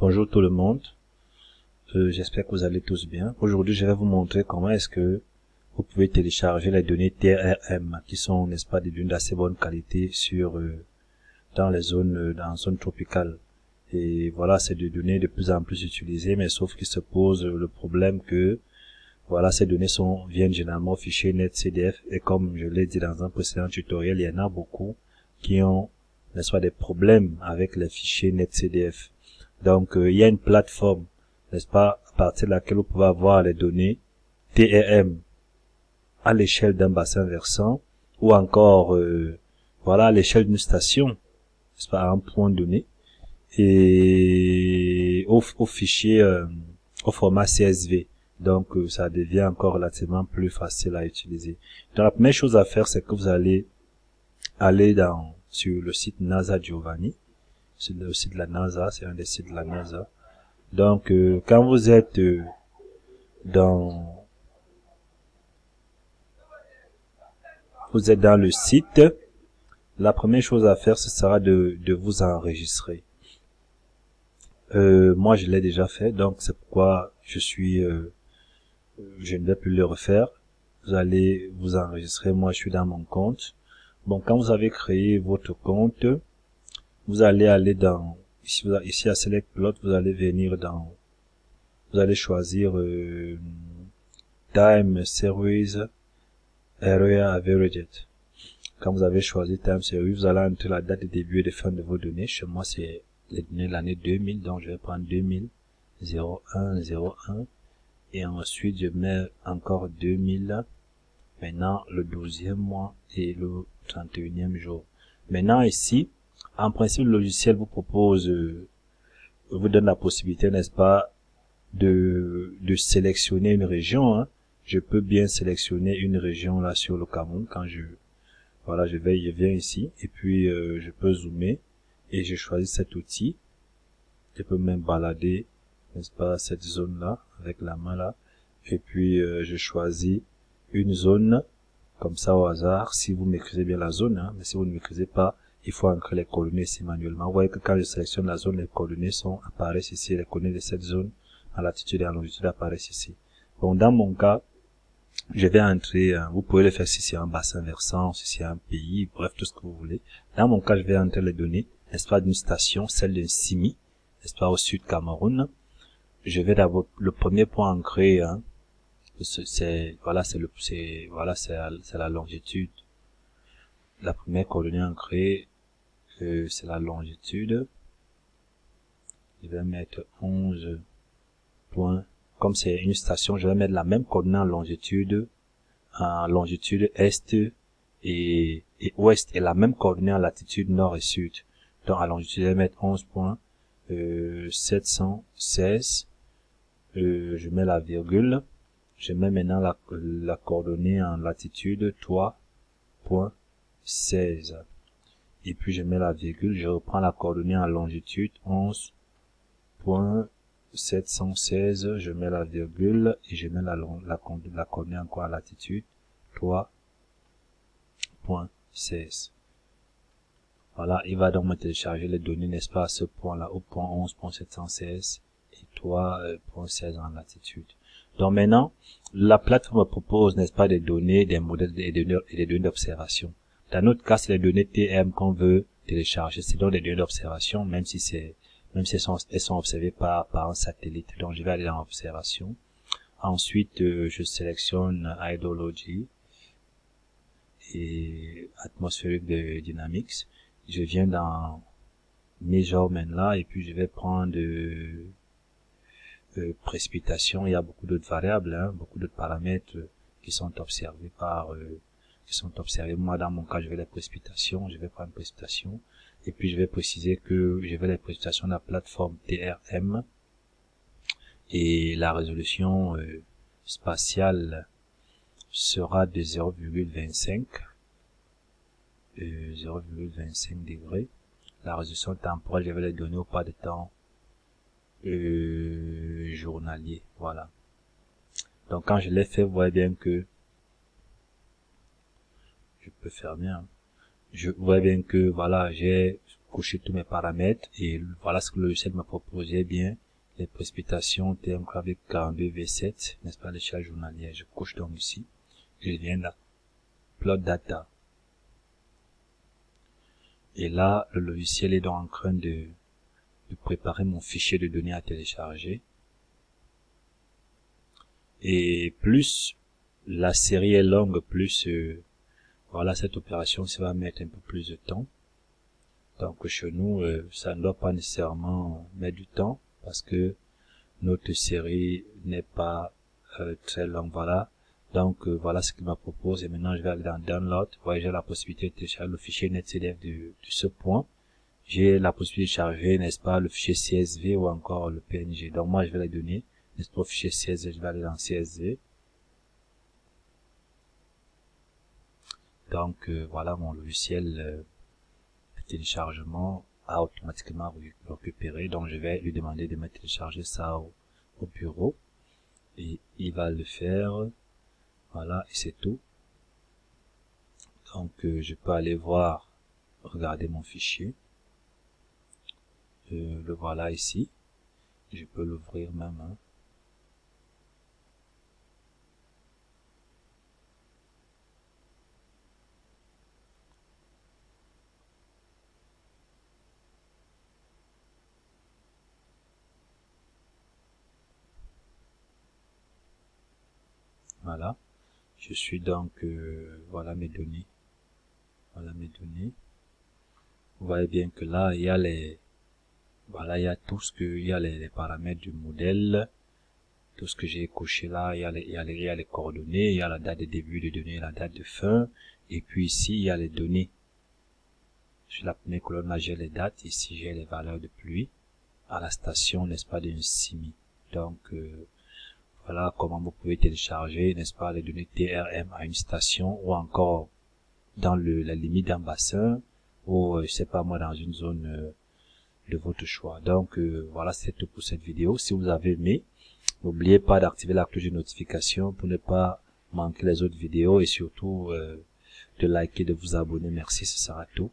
Bonjour tout le monde, j'espère que vous allez tous bien. Aujourd'hui, je vais vous montrer comment est-ce que vous pouvez télécharger les données TRM, qui sont, n'est-ce pas, des données d'assez bonne qualité dans les zones, dans zone tropicale. Et voilà, c'est des données de plus en plus utilisées, mais sauf qu'il se pose le problème que, voilà, ces données viennent généralement au fichier NetCDF, et comme je l'ai dit dans un précédent tutoriel, il y en a beaucoup qui ont, n'est-ce pas, des problèmes avec les fichiers NetCDF. Donc, il y a une plateforme, n'est-ce pas, à partir de laquelle vous pouvez avoir les données TRM à l'échelle d'un bassin versant, ou encore, voilà, à l'échelle d'une station, n'est-ce pas, à un point donné, et au fichier, au format CSV. Donc, ça devient encore relativement plus facile à utiliser. Donc, la première chose à faire, c'est que vous allez aller sur le site NASA Giovanni. C'est le site de la NASA, c'est un des sites de la NASA. Donc, quand vous êtes dans le site, la première chose à faire, ce sera de vous enregistrer. Moi, je l'ai déjà fait, donc c'est pourquoi je ne vais plus le refaire. Vous allez vous enregistrer. Moi, je suis dans mon compte. Bon, quand vous avez créé votre compte, vous allez aller ici à Select Plot, vous allez venir vous allez choisir Time Series Area Averaged. Quand vous avez choisi Time Series, vous allez entrer la date de début et de fin de vos données. Chez moi, c'est les données de l'année 2000, donc je vais prendre 2000, 01, 01, et ensuite je mets encore 2000, maintenant le 12e mois et le 31e jour. Maintenant ici, en principe, le logiciel vous propose, vous donne la possibilité, n'est-ce pas, de sélectionner une région, hein. Je peux bien sélectionner une région là sur le Cameroun quand voilà, je viens ici, et puis je peux zoomer, et je choisis cet outil. Je peux même balader, n'est-ce pas, cette zone là, avec la main là, et puis je choisis une zone, comme ça au hasard, si vous maîtrisez bien la zone, hein, mais si vous ne maîtrisez pas, il faut ancrer les coordonnées ici manuellement. Vous voyez que quand je sélectionne la zone, les coordonnées apparaissent ici, les coordonnées de cette zone, en latitude et en longitude apparaissent ici. Bon, dans mon cas, je vais entrer, vous pouvez le faire si c'est un bassin versant, si c'est un pays, bref, tout ce que vous voulez. Dans mon cas, je vais entrer les données, n'est-ce pas, d'une station, celle d'un Simi, n'est-ce pas, au sud Cameroun. Je vais d'abord, le premier point ancré, hein, c'est la longitude. La première coordonnée ancrée, c'est la longitude. Je vais mettre 11 points. Comme c'est une station, je vais mettre la même coordonnée en longitude est et ouest, et la même coordonnée en latitude nord et sud. Donc, à longitude, je vais mettre 11 points, 716, je mets la virgule, je mets maintenant la coordonnée en latitude 3.16, et puis je mets la virgule, je reprends la coordonnée en longitude 11.716, je mets la virgule, et je mets la coordonnée encore en latitude 3.16. Voilà, il va donc me télécharger les données, n'est-ce pas, à ce point-là, au point 11.716 et 3.16 en latitude. Donc maintenant, la plateforme propose, n'est-ce pas, des données, des modèles et des données d'observation. Dans notre cas, c'est les données TM qu'on veut télécharger. C'est donc des données d'observation, même si elles sont observées par un satellite. Donc je vais aller dans observation. Ensuite, je sélectionne Hydrology et Atmospheric Dynamics. Je viens dans Measurement là, et puis je vais prendre précipitation. Il y a beaucoup d'autres variables, hein, beaucoup d'autres paramètres qui sont observés Moi, dans mon cas, je vais les précipitations. Je vais prendre précipitation, et puis je vais préciser que je vais les précipitations de la plateforme TRM, et la résolution spatiale sera de 0,25 degrés. La résolution temporelle, je vais les donner au pas de temps journalier. Voilà. Donc quand je l'ai fait, vous voyez bien que je peux fermer, hein. Je vois bien que voilà, j'ai coché tous mes paramètres et voilà ce que le logiciel m'a proposé. Bien, les précipitations terme avec 42 V7, n'est-ce pas, l'échelle journalière. Je coche donc ici, je viens là, plot data. Et là, le logiciel est donc en train de préparer mon fichier de données à télécharger. Et plus la série est longue, plus voilà, cette opération, ça va mettre un peu plus de temps. Donc chez nous, ça ne doit pas nécessairement mettre du temps parce que notre série n'est pas très longue. Voilà. Donc voilà ce qu'il m'a proposé. Et maintenant je vais aller dans Download. Vous voyez, j'ai la possibilité de télécharger le fichier netcdf de ce point. J'ai la possibilité de charger, n'est-ce pas, le fichier CSV ou encore le PNG. Donc moi je vais les donner, n'est-ce pas, le fichier CSV, je vais aller dans CSV. Donc voilà, mon logiciel de téléchargement a automatiquement récupéré. Donc je vais lui demander de me télécharger ça au bureau et il va le faire. Voilà, et c'est tout. Donc je peux aller voir, regarder mon fichier. Le voilà ici. Je peux l'ouvrir même. Hein. Voilà. Je suis donc, voilà mes données. Voilà mes données. Vous voyez bien que là, il y a les, voilà, il y a tout ce que, il y a les paramètres du modèle. Tout ce que j'ai coché là, il y a les coordonnées, il y a la date de début de données, la date de fin. Et puis ici, il y a les données. Sur la première colonne, là, j'ai les dates. Ici, j'ai les valeurs de pluie. À la station, n'est-ce pas, d'un CIMI. Donc, voilà comment vous pouvez télécharger, n'est-ce pas, les données TRM à une station ou encore dans la limite d'un bassin ou, je sais pas moi, dans une zone de votre choix. Donc, voilà, c'est tout pour cette vidéo. Si vous avez aimé, n'oubliez pas d'activer la cloche de notification pour ne pas manquer les autres vidéos et surtout de liker, de vous abonner. Merci, ce sera tout.